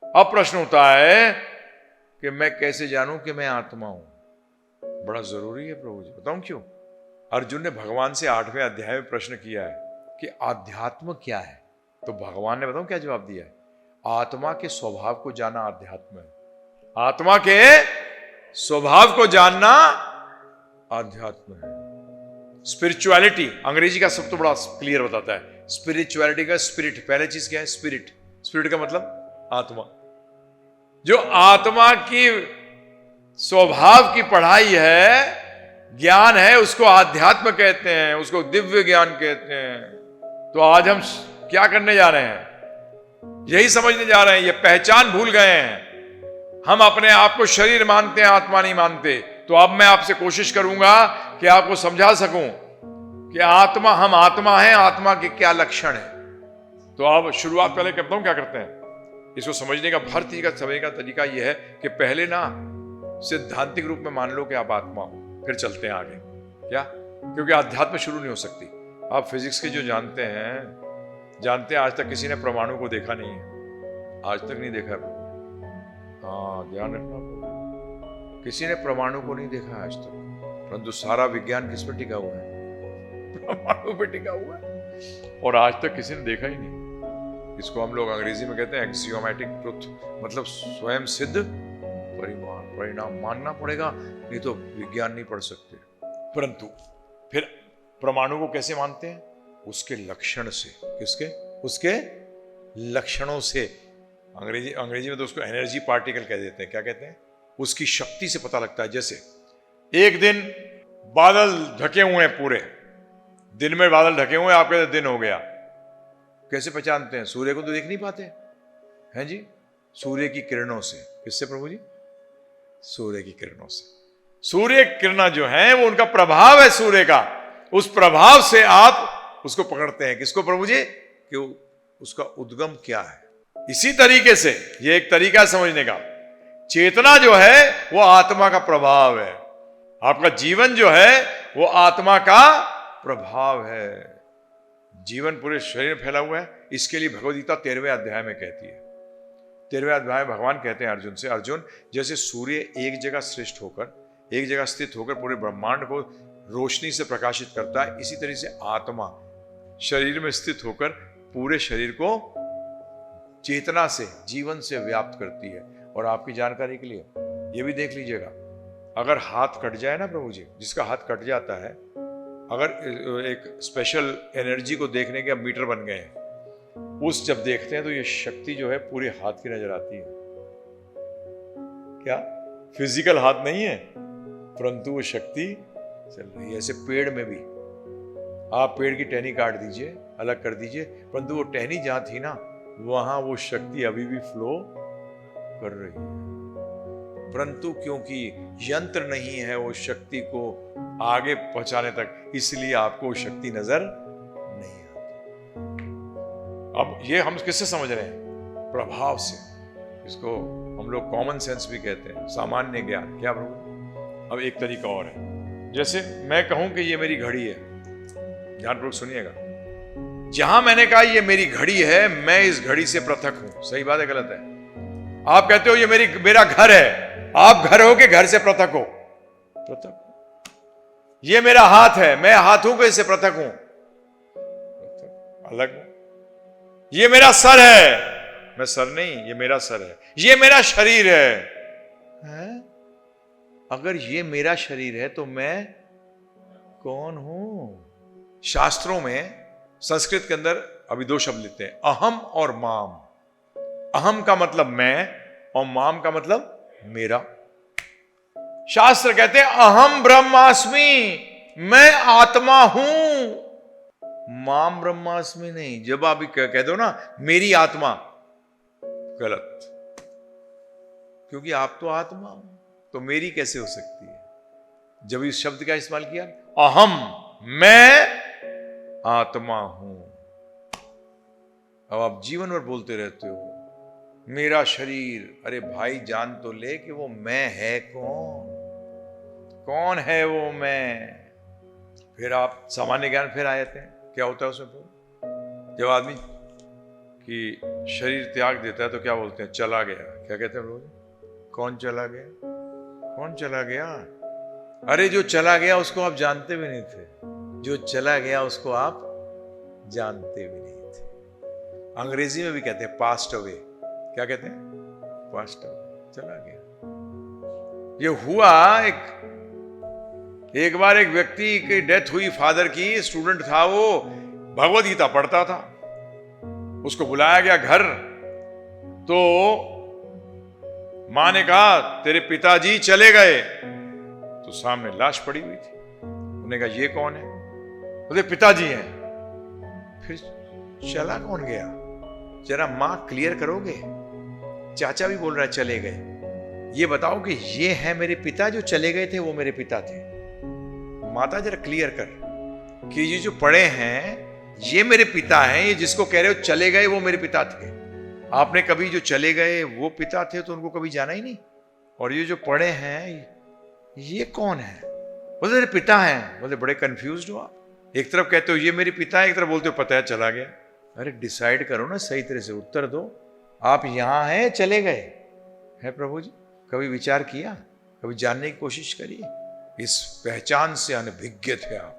अब प्रश्न उठता है कि मैं कैसे जानूं कि मैं आत्मा हूं। बड़ा जरूरी है प्रभु जी, बताऊं क्यों? अर्जुन ने भगवान से 8वें अध्याय में प्रश्न किया है कि आध्यात्म क्या है, तो भगवान ने बताऊं क्या जवाब दिया है? आत्मा के स्वभाव को जानना आध्यात्म है। आत्मा के स्वभाव को जानना आध्यात्म है। स्पिरिचुअलिटी अंग्रेजी का सब तो बड़ा क्लियर बताता है। स्पिरिचुअलिटी का स्पिरिट, पहले चीज क्या है? स्पिरिट। स्पिरिट का मतलब आत्मा। जो आत्मा की स्वभाव की पढ़ाई है, ज्ञान है, उसको आध्यात्म कहते हैं, उसको दिव्य ज्ञान कहते हैं। तो आज हम क्या करने जा रहे हैं? यही समझने जा रहे हैं। ये पहचान भूल गए हैं। हम अपने आप को शरीर मानते हैं, आत्मा नहीं मानते। तो अब मैं आपसे कोशिश करूंगा कि आपको समझा सकूं कि आत्मा, हम आत्मा हैं, आत्मा के क्या लक्षण है। तो अब शुरुआत पहले करता हूं क्या करते हैं इसको समझने का। हर चीज का समझने का तरीका यह है कि पहले ना सिद्धांतिक रूप में मान लो कि आप आत्मा हो, फिर चलते हैं आगे। क्या? क्योंकि अध्यात्म शुरू नहीं हो सकती। आप फिजिक्स के जो जानते हैं आज तक किसी ने परमाणु को देखा नहीं है। आज तक नहीं देखा है। हाँ, ध्यान रखना, किसी ने परमाणु को नहीं देखा आज तक। परंतु सारा विज्ञान किस पर टिका हुआ है? परमाणु पर टिका हुआ है। और आज तक किसी ने देखा ही नहीं। इसको हम लोग अंग्रेजी में कहते हैं एक्सियोमेटिक ट्रुथ, मतलब स्वयं सिद्ध परिणाम मानना पड़ेगा, नहीं तो विज्ञान नहीं पढ़ सकते। परंतु फिर परमाणु को कैसे मानते हैं? उसके लक्षण से। किसके? उसके लक्षणों से। अंग्रेजी में तो उसको एनर्जी पार्टिकल कह देते हैं। क्या कहते हैं? उसकी शक्ति से पता लगता है। जैसे एक दिन बादल ढके हुए हैं, पूरे दिन में बादल ढके हुए हैं, आपके दिन हो गया, कैसे पहचानते हैं? सूर्य को तो देख नहीं पाते हैं जी। सूर्य की किरणों से। किससे प्रभु जी? सूर्य की किरणों से। सूर्य किरणें जो हैं वो उनका प्रभाव है सूर्य का। उस प्रभाव से आप उसको पकड़ते हैं। किसको प्रभु जी? कि उसका उद्गम क्या है। इसी तरीके से ये एक तरीका समझने का, चेतना जो है वो आत्मा का प्रभाव है। आपका जीवन जो है वो आत्मा का प्रभाव है। जीवन पूरे शरीर में फैला हुआ है। इसके लिए भगवद गीता 13वें अध्याय में कहती है। 13वें अध्याय में भगवान कहते हैं अर्जुन से, अर्जुन जैसे सूर्य एक जगह सृष्ट होकर, एक जगह स्थित होकर पूरे ब्रह्मांड को रोशनी से प्रकाशित करता है, इसी तरह से आत्मा शरीर में स्थित होकर पूरे शरीर को चेतना से, जीवन से व्याप्त करती है। और आपकी जानकारी के लिए यह भी देख लीजिएगा, अगर हाथ कट जाए ना प्रभु जी, जिसका हाथ कट जाता है, अगर एक स्पेशल एनर्जी को देखने के अब मीटर बन गए हैं, उस जब देखते हैं तो ये शक्ति जो है पूरे हाथ की नजर आती है। क्या? फिजिकल हाथ नहीं है, परंतु वो शक्ति चल रही है। ऐसे पेड़ में भी आप पेड़ की टहनी काट दीजिए, अलग कर दीजिए, परंतु वो टहनी जहां थी ना, वहां वो शक्ति अभी भी फ्लो कर रही है। परंतु क्योंकि यंत्र नहीं है वो शक्ति को आगे पहुंचाने तक, इसलिए आपको वो शक्ति नजर नहीं आती। अब ये हम किससे समझ रहे हैं? प्रभाव से। इसको हम लोग कॉमन सेंस भी कहते हैं, सामान्य ज्ञान। क्या प्रभु? अब एक तरीका और है। जैसे मैं कहूं कि ये मेरी घड़ी है, ध्यानपूर्वक सुनिएगा। जहां मैंने कहा ये मेरी घड़ी है, मैं इस घड़ी से पृथक हूं। सही बात है, गलत है? आप कहते हो ये मेरा घर है, आप घर हो के घर से पृथक हो? पृथक। ये मेरा हाथ है, मैं हाथों के से पृथक हूं? अलग हूं। ये मेरा सर है, मैं सर नहीं, ये मेरा सर है। ये मेरा शरीर है? अगर ये मेरा शरीर है तो मैं कौन हूं? शास्त्रों में संस्कृत के अंदर अभी दो शब्द लेते हैं, अहम और माम। अहम का मतलब मैं और माम का मतलब मेरा। शास्त्र कहते हैं अहम ब्रह्मास्मि, मैं आत्मा हूं। माम ब्रह्मास्मि नहीं। जब आप कह दो ना मेरी आत्मा, गलत, क्योंकि आप तो आत्मा हो, तो मेरी कैसे हो सकती है? जब इस शब्द का इस्तेमाल किया, अहम, मैं आत्मा हूं। अब आप जीवन भर बोलते रहते हो मेरा शरीर। अरे भाई, जान तो ले कि वो मैं है कौन? कौन है वो मैं? फिर आप सामान्य ज्ञान फिर आ जाते हैं। क्या होता है उसमें? जब आदमी कि शरीर त्याग देता है तो क्या बोलते हैं? चला गया। क्या कहते हैं लोग? कौन चला गया? कौन चला गया? अरे जो चला गया उसको आप जानते भी नहीं थे। जो चला गया उसको आप जानते भी नहीं थे। अंग्रेजी में भी कहते हैं पास्ट अवे। क्या कहते हैं? पास्ट अवे, चला गया। ये हुआ एक बार एक व्यक्ति की डेथ हुई, फादर की, स्टूडेंट था वो, भगवद गीता पढ़ता था। उसको बुलाया गया घर, तो मां ने कहा तेरे पिताजी चले गए। तो सामने लाश पड़ी हुई थी। उन्होंने कहा ये कौन है? बोले पिताजी हैं। फिर चला कौन गया? जरा मां क्लियर करोगे? चाचा भी बोल रहा है चले गए। ये बताओ कि ये है मेरे पिता जो चले गए थे, वो मेरे पिता थे? माता जरा क्लियर कर कि ये जो पड़े हैं ये मेरे पिता हैं, ये जिसको कह रहे हो चले गए वो मेरे पिता थे। आपने कभी जो चले गए वो पिता थे तो उनको कभी जाना ही नहीं, और ये जो पड़े हैं ये कौन है? बोले मेरे पिता हैं। बोले बड़े कंफ्यूज्ड हो आप, एक तरफ कहते हो ये मेरे पिता है, एक तरफ बोलते हो पता है चला गया। अरे डिसाइड करो ना, सही तरह से उत्तर दो। आप यहां हैं, चले गए है प्रभु जी? कभी विचार किया? कभी जानने की कोशिश करिए? इस पहचान से अनभिज्ञ थे आप।